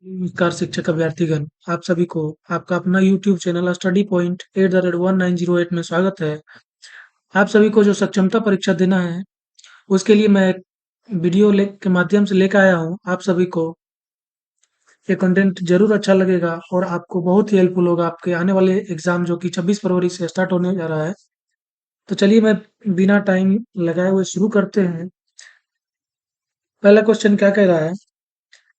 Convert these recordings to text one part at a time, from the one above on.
नमस्कार शिक्षक अभ्यर्थीगण, आप सभी को आपका अपना यूट्यूब चैनल स्टडी पॉइंट @1908 में स्वागत है। आप सभी को जो सक्षमता परीक्षा देना है, उसके लिए मैं एक वीडियो के माध्यम से लेकर आया हूँ। आप सभी को ये कंटेंट जरूर अच्छा लगेगा और आपको बहुत ही हेल्पफुल होगा आपके आने वाले एग्जाम जो कि 26 फरवरी से स्टार्ट होने जा रहा है। तो चलिए मैं बिना टाइम लगाए हुए शुरू करते हैं। पहला क्वेश्चन क्या कह रहा है?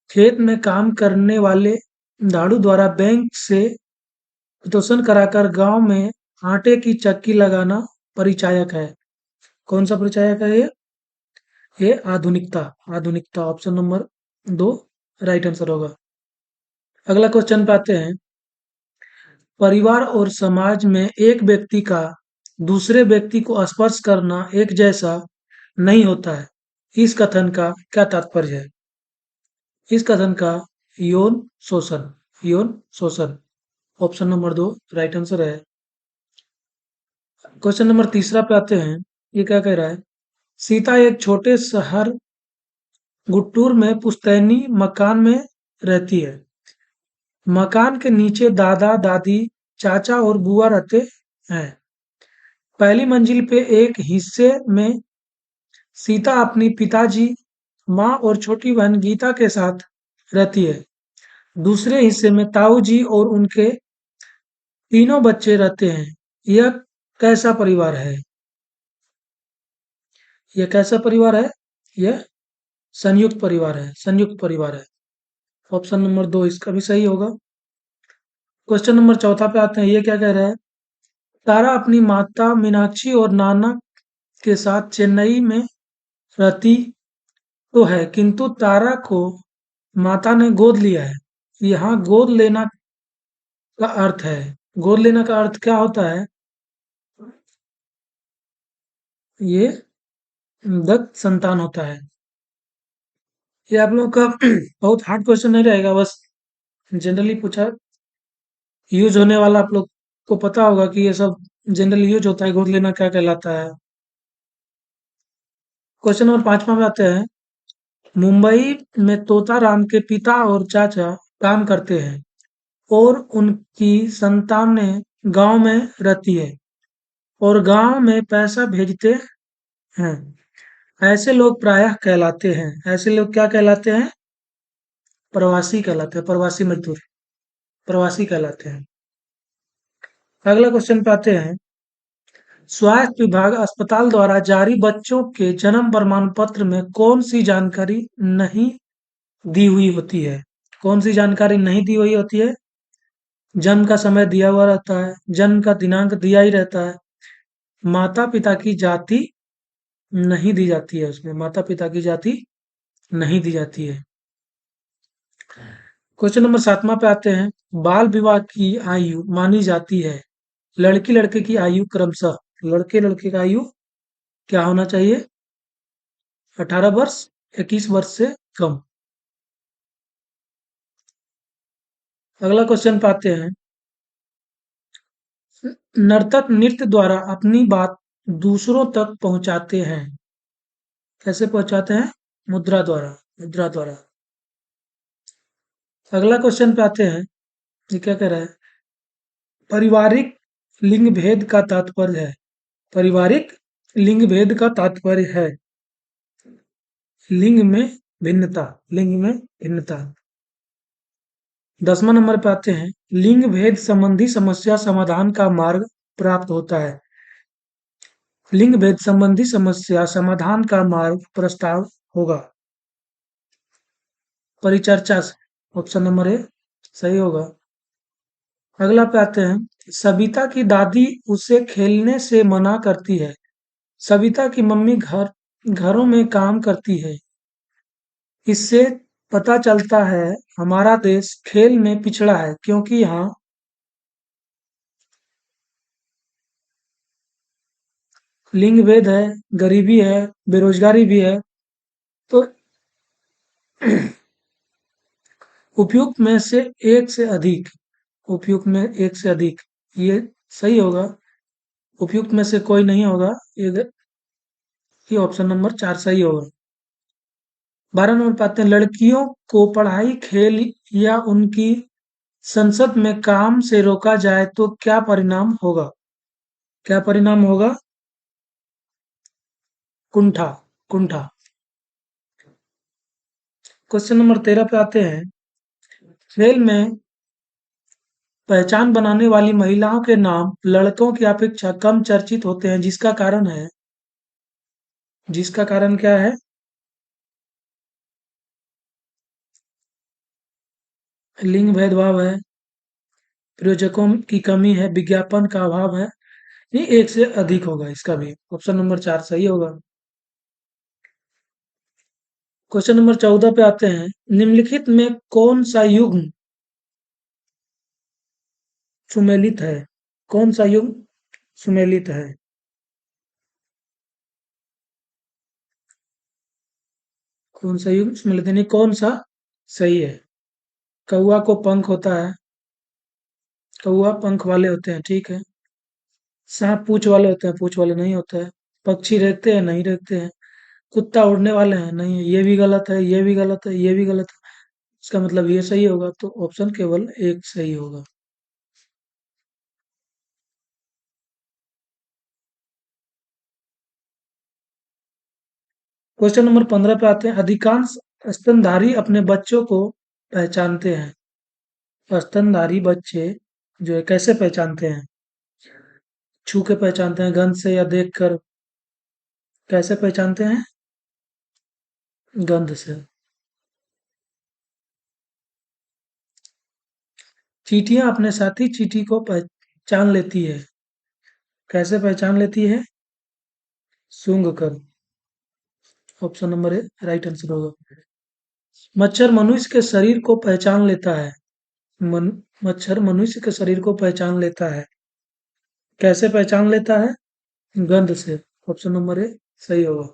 खेत में काम करने वाले दाड़ू द्वारा बैंक से प्रदूषण कराकर गांव में आटे की चक्की लगाना परिचायक है। कौन सा परिचायक है ये? ये आधुनिकता। आधुनिकता ऑप्शन नंबर 2 राइट आंसर होगा। अगला क्वेश्चन पे आते हैं। परिवार और समाज में एक व्यक्ति का दूसरे व्यक्ति को स्पर्श करना एक जैसा नहीं होता है। इस कथन का क्या तात्पर्य है? इस कथन का यौन शोषण। यौन शोषण ऑप्शन नंबर 2 राइट आंसर है। क्वेश्चन नंबर तीसरा पे आते हैं। ये क्या कह रहा है? सीता एक छोटे शहर गुट्टूर में पुश्तैनी मकान में रहती है। मकान के नीचे दादा दादी चाचा और बुआ रहते हैं। पहली मंजिल पे एक हिस्से में सीता अपनी पिताजी माँ और छोटी बहन गीता के साथ रहती है। दूसरे हिस्से में ताऊ जी और उनके तीनों बच्चे रहते हैं। यह कैसा परिवार है? यह कैसा परिवार है? यह संयुक्त परिवार है। संयुक्त परिवार है। ऑप्शन नंबर 2 इसका भी सही होगा। क्वेश्चन नंबर चौथा पे आते हैं। ये क्या कह रहा है? तारा अपनी माता मीनाक्षी और नाना के साथ चेन्नई में रहती तो है, किंतु तारा को माता ने गोद लिया है। यहाँ गोद लेना का अर्थ है। गोद लेना का अर्थ क्या होता है? ये दत्त संतान होता है। ये आप लोगों का बहुत हार्ड क्वेश्चन नहीं रहेगा, बस जनरली पूछा यूज होने वाला। आप लोग को पता होगा कि ये सब जनरली यूज होता है। गोद लेना क्या कहलाता है? क्वेश्चन नंबर 5वां में आते हैं। मुंबई में तोताराम के पिता और चाचा काम करते हैं और उनकी संतानें गांव में रहती है और गांव में पैसा भेजते हैं। ऐसे लोग प्रायः कहलाते हैं। ऐसे लोग क्या कहलाते हैं? प्रवासी कहलाते हैं। प्रवासी मजदूर प्रवासी कहलाते हैं। अगला क्वेश्चन पे आते हैं। स्वास्थ्य विभाग अस्पताल द्वारा जारी बच्चों के जन्म प्रमाण पत्र में कौन सी जानकारी नहीं दी हुई होती है? कौन सी जानकारी नहीं दी हुई होती है? जन्म का समय दिया हुआ रहता है, जन्म का दिनांक दिया ही रहता है, माता पिता की जाति नहीं दी जाती है। उसमें माता पिता की जाति नहीं दी जाती है। क्वेश्चन नंबर 7वां पे आते हैं। बाल विवाह की आयु मानी जाती है। लड़की लड़के की आयु क्रमशः। लड़के लड़के का आयु क्या होना चाहिए? 18 वर्ष, 21 वर्ष से कम। अगला क्वेश्चन पे आते हैं। नर्तक नृत्य द्वारा अपनी बात दूसरों तक पहुंचाते हैं। कैसे पहुंचाते हैं? मुद्रा द्वारा। मुद्रा द्वारा। अगला क्वेश्चन पे आते हैं। ये क्या कह रहा है? पारिवारिक लिंग भेद का तात्पर्य है। पारिवारिक लिंग भेद का तात्पर्य है लिंग में भिन्नता। लिंग में भिन्नता। 10वां नंबर पे आते हैं। लिंग भेद संबंधी समस्या समाधान का मार्ग प्राप्त होता है। लिंग भेद संबंधी समस्या समाधान का मार्ग प्रस्ताव होगा परिचर्चा से। ऑप्शन नंबर ए सही होगा। अगला पे आते हैं। सविता की दादी उसे खेलने से मना करती है। सविता की मम्मी घरों में काम करती है। इससे पता चलता है हमारा देश खेल में पिछड़ा है, क्योंकि यहाँ लिंग भेद है, गरीबी है, बेरोजगारी भी है। तो उपयुक्त में से एक से अधिक। उपयुक्त में एक से अधिक ये सही होगा। उपयुक्त में से कोई नहीं होगा। ये ऑप्शन नंबर 4 सही होगा। 12 नंबर पे आते हैं, लड़कियों को पढ़ाई, खेल या उनकी संसद में काम से रोका जाए तो क्या परिणाम होगा? क्या परिणाम होगा? कुंठा, कुंठा। क्वेश्चन नंबर 13 पे आते हैं, खेल में पहचान बनाने वाली महिलाओं के नाम लड़कों की अपेक्षा कम चर्चित होते हैं, जिसका कारण है? जिसका कारण क्या है? लिंग भेदभाव है, प्रयोजकों की कमी है, विज्ञापन का अभाव है, ये एक से अधिक होगा इसका भी। ऑप्शन नंबर 4 सही होगा। क्वेश्चन नंबर 14 पे आते हैं, निम्नलिखित में कौन सा युग्म सुमेलित है? कौन सा युग्म सुमेलित है? कौन सा युग्म सुमेलित है, नहीं कौन सा सही है? कौआ को पंख होता है, कौआ पंख वाले होते हैं, ठीक है। सांप पूंछ वाले होते हैं, पूंछ वाले नहीं होते हैं। पक्षी रेखते हैं, नहीं रेखते हैं। कुत्ता उड़ने वाले हैं, नहीं है। ये भी गलत है, ये भी गलत है, ये भी गलत है। इसका मतलब ये सही होगा, तो ऑप्शन केवल एक सही होगा। क्वेश्चन नंबर 15 पे आते हैं, अधिकांश स्तनधारी अपने बच्चों को पहचानते हैं। स्तनधारी बच्चे जो है कैसे पहचानते हैं? छू के पहचानते हैं, गंध से या देख कर? कैसे पहचानते हैं? गंध से। चींटियां अपने साथी चींटी को पहचान लेती है। कैसे पहचान लेती है? सूंघ कर। Option number A right answer होगा। मच्छर मनुष्य के शरीर को पहचान लेता है। मच्छर मनुष्य के शरीर को पहचान लेता है। कैसे पहचान लेता है? गंध से। ऑप्शन नंबर ए सही होगा।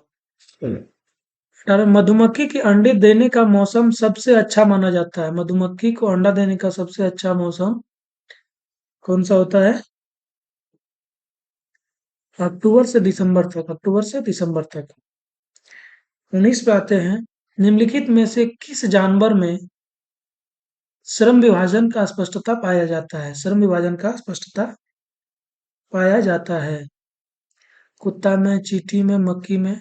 18, मधुमक्खी के अंडे देने का मौसम सबसे अच्छा माना जाता है। मधुमक्खी को अंडा देने का सबसे अच्छा मौसम कौन सा होता है? अक्टूबर से दिसंबर तक, अक्टूबर से दिसंबर तक। 19 पे आते हैं, निम्नलिखित में से किस जानवर में श्रम विभाजन का स्पष्टता पाया जाता है? श्रम विभाजन का स्पष्टता पाया जाता है। कुत्ता में, चींटी में, मक्खी में,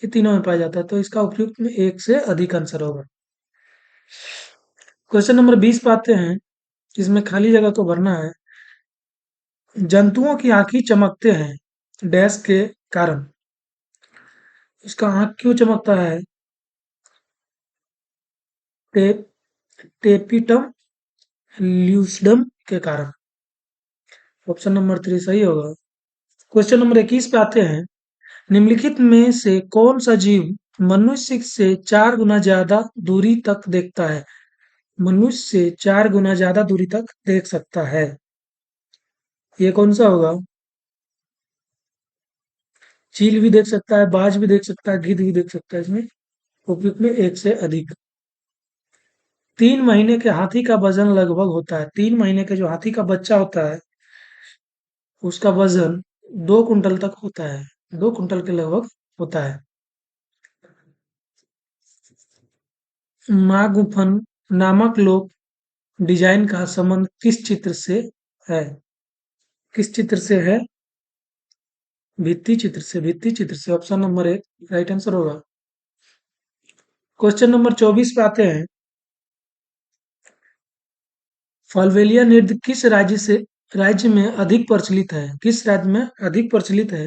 ये तीनों में पाया जाता है, तो इसका उपयुक्त में एक से अधिक आंसर होगा। क्वेश्चन नंबर 20 पे आते हैं, इसमें खाली जगह को भरना है। जंतुओं की आंखें चमकते हैं डैश के कारण। इसका आंख क्यों चमकता है? टे, टेपिटम ल्यूसिडम के कारण। ऑप्शन नंबर 3 सही होगा। क्वेश्चन नंबर 21 पे आते हैं, निम्नलिखित में से कौन सा जीव मनुष्य से 4 गुना ज्यादा दूरी तक देखता है? मनुष्य से 4 गुना ज्यादा दूरी तक देख सकता है। ये कौन सा होगा? चील भी देख सकता है, बाज भी देख सकता है, गिद्ध भी देख सकता है। इसमें उपयुक्त में एक से अधिक। 3 महीने के हाथी का वजन लगभग होता है, 3 महीने के जो हाथी का बच्चा होता है उसका वजन 2 कुंटल तक होता है, 2 कुंटल के लगभग होता है। मागुफन नामक लोक डिजाइन का संबंध किस चित्र से है? किस चित्र से है? भित्ति चित्र से, भित्ति चित्र से। ऑप्शन नंबर 1 राइट आंसर होगा। क्वेश्चन नंबर 24 पे आते हैं, फाल्वेलिया नृत्य किस राज्य में अधिक प्रचलित है? किस राज्य में अधिक प्रचलित है?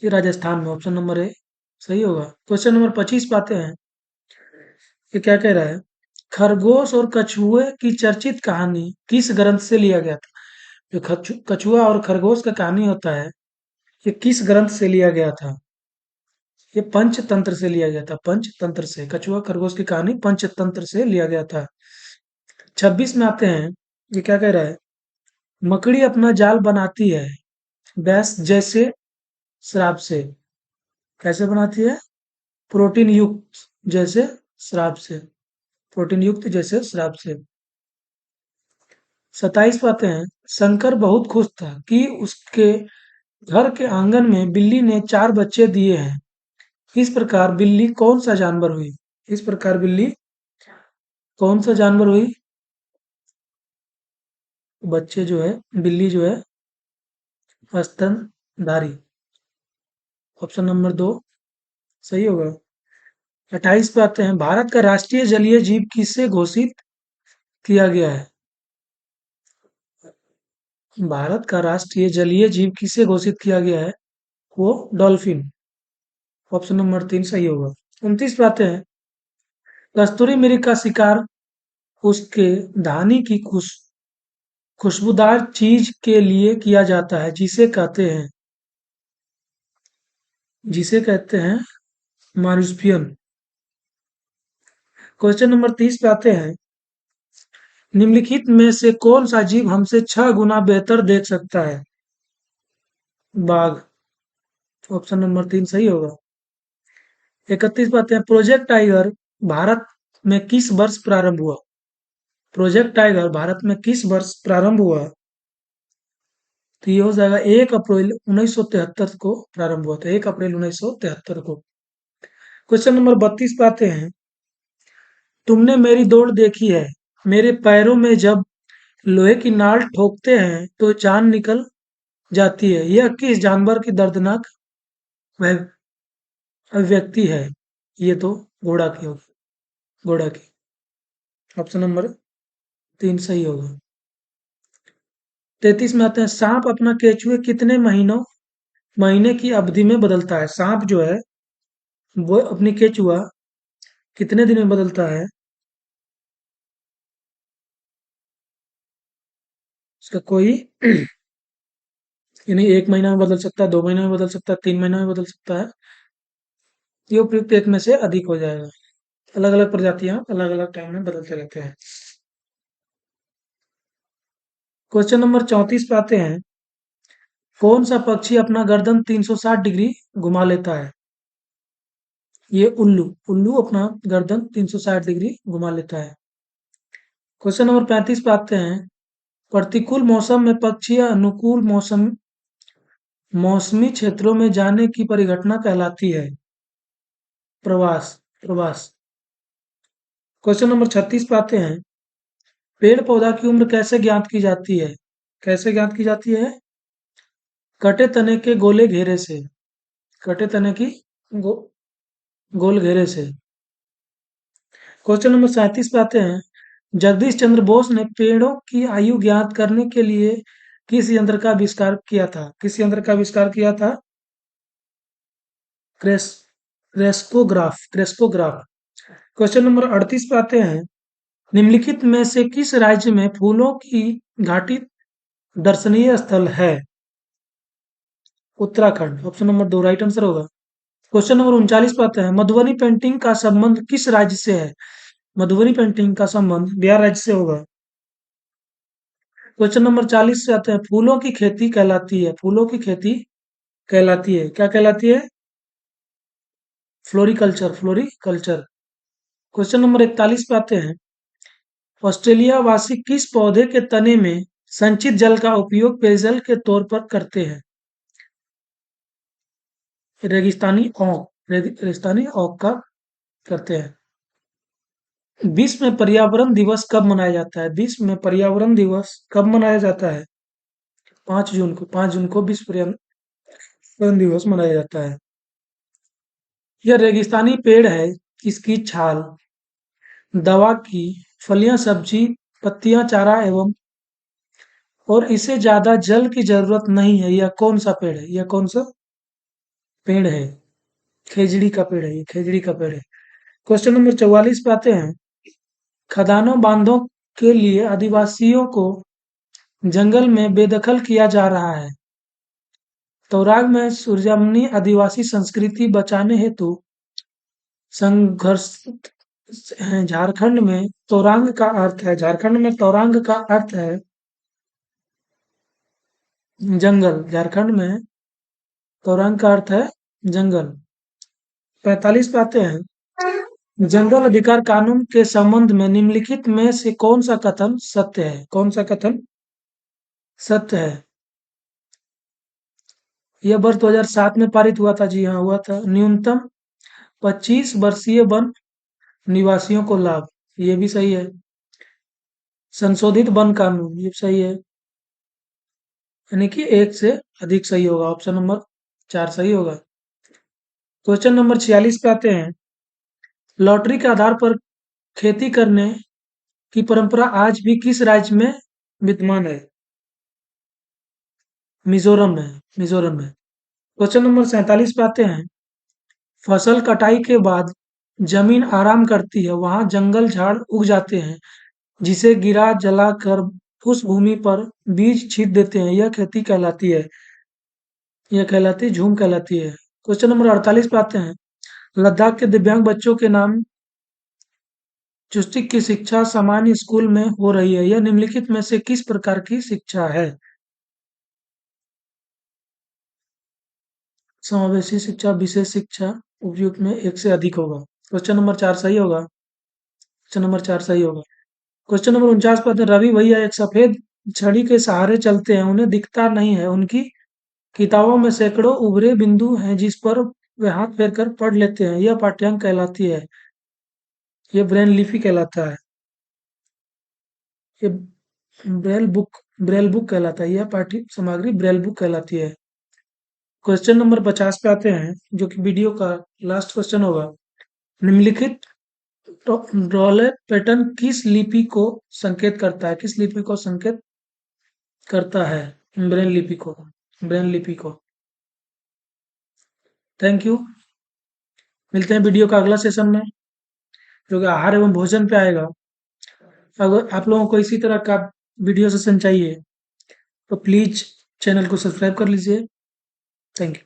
ये राजस्थान में। ऑप्शन नंबर ए सही होगा। क्वेश्चन नंबर 25 पे आते हैं, ये क्या कह रहा है? खरगोश और कछुए की चर्चित कहानी किस ग्रंथ से लिया गया था? जो कछुआ और खरगोश का कहानी होता है, ये किस ग्रंथ से लिया गया था? ये पंचतंत्र से लिया गया था, पंचतंत्र से। कछुआ खरगोश की कहानी पंचतंत्र से लिया गया था। 26 में आते हैं, ये क्या कह रहा है? मकड़ी अपना जाल बनाती है डैश जैसे श्राप से। कैसे बनाती है? प्रोटीन युक्त जैसे श्राप से, प्रोटीन युक्त जैसे श्राप से। 27 पाते हैं, शंकर बहुत खुश था कि उसके घर के आंगन में बिल्ली ने 4 बच्चे दिए हैं। इस प्रकार बिल्ली कौन सा जानवर हुई? इस प्रकार बिल्ली कौन सा जानवर हुई? बच्चे जो है, बिल्ली जो है स्तनधारी। ऑप्शन नंबर 2 सही होगा। 28 पे आते हैं। भारत का राष्ट्रीय जलीय जीव किससे घोषित किया गया है? भारत का राष्ट्रीय जलीय जीव किससे घोषित किया गया है? वो डॉल्फिन। ऑप्शन नंबर 3 सही होगा। 29 पे आते हैं। कस्तूरी मृग का शिकार उसके धानी की खुशबूदार चीज के लिए किया जाता है, जिसे कहते हैं मार्सुपियन। क्वेश्चन नंबर 30 पे आते हैं। निम्नलिखित में से कौन सा जीव हमसे 6 गुना बेहतर देख सकता है? बाघ। ऑप्शन नंबर 3 सही होगा। 31 पे आते हैं। प्रोजेक्ट टाइगर भारत में किस वर्ष प्रारंभ हुआ? प्रोजेक्ट टाइगर भारत में किस वर्ष प्रारंभ हुआ? तो ये हो जाएगा 1 अप्रैल 1973 को प्रारंभ हुआ था। 1 अप्रैल 1973 को। क्वेश्चन नंबर 32 पे आते हैं। तुमने मेरी दौड़ देखी है, मेरे पैरों में जब लोहे की नाल ठोकते हैं तो जान निकल जाती है। यह किस जानवर की दर्दनाक वह अभिव्यक्ति है? ये तो घोड़ा की होगी, घोड़ा की। ऑप्शन नंबर 3 सही होगा। 33 में आते हैं। सांप अपना केचुए कितने महीने की अवधि में बदलता है? सांप जो है वो अपनी केचुआ कितने दिन में बदलता है? इसका कोई यानी 1 महीना में बदल सकता है, 2 महीने में बदल सकता है, 3 महीने में बदल सकता है। ये उपयुक्त एक में से अधिक हो जाएगा। अलग अलग प्रजातियां अलग अलग टाइम में बदलते रहते हैं। क्वेश्चन नंबर 34 पे आते हैं। कौन सा पक्षी अपना गर्दन 360 डिग्री घुमा लेता है? ये उल्लू। उल्लू अपना गर्दन 360 डिग्री घुमा लेता है। क्वेश्चन नंबर 35 पे आते हैं। प्रतिकूल मौसम में पक्षी अनुकूल मौसमी क्षेत्रों में जाने की परिघटना कहलाती है। प्रवास। प्रवास। क्वेश्चन नंबर 36 पे आते हैं। पेड़ पौधा की उम्र कैसे ज्ञात की जाती है? कैसे ज्ञात की जाती है? कटे तने के गोले घेरे से। कटे तने की गो, गोल घेरे से। क्वेश्चन नंबर 37 पे आते हैं। जगदीश चंद्र बोस ने पेड़ों की आयु ज्ञात करने के लिए किस यंत्र का आविष्कार किया था? किस यंत्र का आविष्कार किया था? Cress crescograph. क्वेश्चन नंबर 38 पे आते हैं। निम्नलिखित में से किस राज्य में फूलों की घाटी दर्शनीय स्थल है? Uttarakhand. Option number 2 right answer होगा। क्वेश्चन नंबर 39 पे आते हैं। मधुबनी पेंटिंग का संबंध किस राज्य से है? मधुबनी पेंटिंग का संबंध बिहार राज्य से होगा। क्वेश्चन नंबर 40 से आते हैं। फूलों की खेती कहलाती है। फूलों की खेती कहलाती है, क्या कहलाती है? फ्लोरिकल्चर। फ्लोरिकल्चर। क्वेश्चन नंबर 41 पे आते हैं। ऑस्ट्रेलिया वासी किस पौधे के तने में संचित जल का उपयोग पेयजल के तौर पर करते हैं? रेगिस्तानी ओक का करते हैं। विश्व में पर्यावरण दिवस कब मनाया जाता है? विश्व में पर्यावरण दिवस कब मनाया जाता है? 5 जून को। 5 जून को विश्व पर्यावरण दिवस मनाया जाता है। यह रेगिस्तानी पेड़ है। इसकी छाल, दवा की फलियां, सब्जी, पत्तियां, चारा एवं और इसे ज्यादा जल की जरूरत नहीं है। यह कौन सा पेड़ है? यह कौन सा पेड़ है? खेजड़ी का पेड़ है। ये खेजड़ी का पेड़ है। क्वेश्चन नंबर 44 पे आते हैं। खदानों बांधों के लिए आदिवासियों को जंगल में बेदखल किया जा रहा है। तौराग में सूर्यमुनी आदिवासी संस्कृति बचाने हेतु संघर्ष है। झारखंड में तौरांग का अर्थ है जंगल। झारखंड में तौरांग का अर्थ है जंगल। 45 पे आते हैं। जंगल अधिकार कानून के संबंध में निम्नलिखित में से कौन सा कथन सत्य है? कौन सा कथन सत्य है? यह वर्ष 2007 में पारित हुआ था। जी हाँ, हुआ था। न्यूनतम 25 वर्षीय वन निवासियों को लाभ, ये भी सही है। संशोधित वन कानून, ये सही है। यानी कि एक से अधिक सही होगा, ऑप्शन नंबर 4 सही होगा। क्वेश्चन नंबर 46 पे आते हैं। लॉटरी के आधार पर खेती करने की परंपरा आज भी किस राज्य में विद्यमान है? मिजोरम में। मिजोरम में। क्वेश्चन नंबर 47 पे आते हैं। फसल कटाई के बाद जमीन आराम करती है, वहां जंगल झाड़ उग जाते हैं, जिसे गिरा जला कर उस भूमि पर बीज छींट देते हैं, यह खेती कहलाती है। यह कहलाती झूम कहलाती है। क्वेश्चन नंबर 48 पे आते हैं। लद्दाख के दिव्यांग बच्चों के नाम चुस्टिक की शिक्षा सामान्य स्कूल में हो रही है, यह निम्नलिखित में से किस प्रकार की शिक्षा है? समावेशी शिक्षा, विशेष शिक्षा, उपयुक्त में एक से अधिक होगा। क्वेश्चन नंबर 4 सही होगा। क्वेश्चन नंबर 4 सही होगा। क्वेश्चन नंबर 49 पर आते हैं। रवि भैया एक सफेद छड़ी के सहारे चलते हैं, उन्हें दिखता नहीं है। उनकी किताबों में सैकड़ों उभरे बिंदु हैं, जिस पर वे हाथ फेर कर पढ़ लेते हैं, यह पाठ्यांक कहलाती है। ये ब्रेन लिपि कहलाता है। ये ब्रेल बुक कहलाता है। यह पाठ्य सामग्री ब्रेल बुक कहलाती है। क्वेश्चन नंबर 50 पे आते हैं, जो कि वीडियो का लास्ट क्वेश्चन होगा। निम्नलिखित ड्रॉले पैटर्न किस लिपि को संकेत करता है? किस लिपि को संकेत करता है? ब्रेन लिपि को। ब्रेन लिपि को। Thank you. मिलते हैं वीडियो का अगला सेशन में, जो कि आहार एवं भोजन पे आएगा। अगर आप लोगों को इसी तरह का वीडियो सेशन चाहिए तो प्लीज चैनल को सब्सक्राइब कर लीजिए। Thank you.